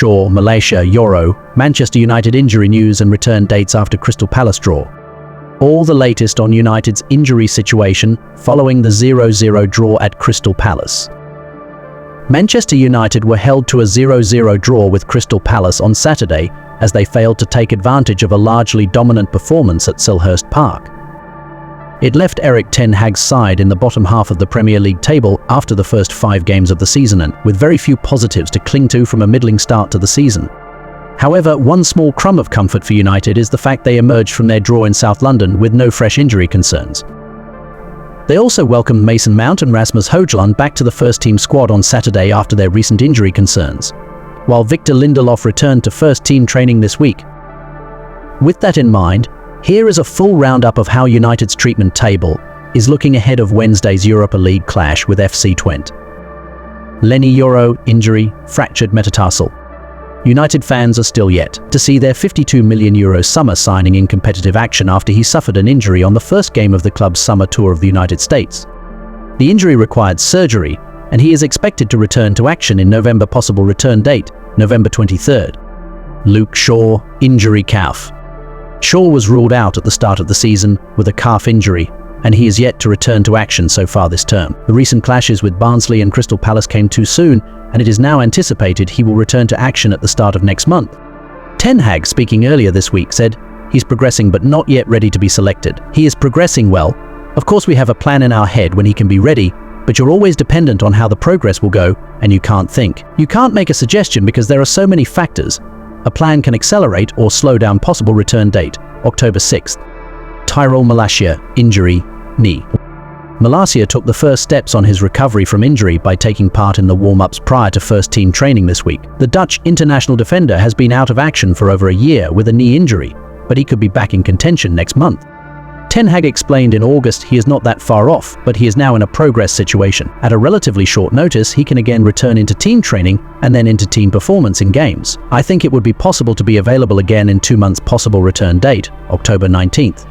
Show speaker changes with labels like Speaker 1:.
Speaker 1: Shaw Malacia Yoro, Manchester United injury news and return dates after Crystal Palace draw. All the latest on United's injury situation following the 0-0 draw at Crystal Palace. Manchester United were held to a 0-0 draw with Crystal Palace on Saturday as they failed to take advantage of a largely dominant performance at Selhurst Park. It left Erik Ten Hag's side in the bottom half of the Premier League table after the first 5 games of the season and with very few positives to cling to from a middling start to the season. However, one small crumb of comfort for United is the fact they emerged from their draw in South London with no fresh injury concerns. They also welcomed Mason Mount and Rasmus Hojlund back to the first-team squad on Saturday after their recent injury concerns, while Victor Lindelof returned to first-team training this week. With that in mind, here is a full roundup of how United's treatment table is looking ahead of Wednesday's Europa League clash with FC Twente. Leny Yoro, injury, fractured metatarsal. United fans are still yet to see their €52 million summer signing in competitive action after he suffered an injury on the first game of the club's summer tour of the United States. The injury required surgery, and he is expected to return to action in November. Possible return date, November 23rd. Luke Shaw, injury calf. Shaw was ruled out at the start of the season with a calf injury, and he is yet to return to action so far this term. The recent clashes with Barnsley and Crystal Palace came too soon, and it is now anticipated he will return to action at the start of next month. Ten Hag, speaking earlier this week, said, "He's progressing but not yet ready to be selected. He is progressing well. Of course we have a plan in our head when he can be ready, but you're always dependent on how the progress will go, and you can't think. You can't make a suggestion because there are so many factors. A plan can accelerate or slow down possible return date, October 6th. Hojlund Malacia, injury, knee. Malacia took the first steps on his recovery from injury by taking part in the warm-ups prior to first-team training this week. The Dutch international defender has been out of action for over a year with a knee injury, but he could be back in contention next month. Ten Hag explained in August he is not that far off, but he is now in a progress situation. At a relatively short notice, he can again return into team training and then into team performance in games. I think it would be possible to be available again in 2 months. Possible return date, October 19th.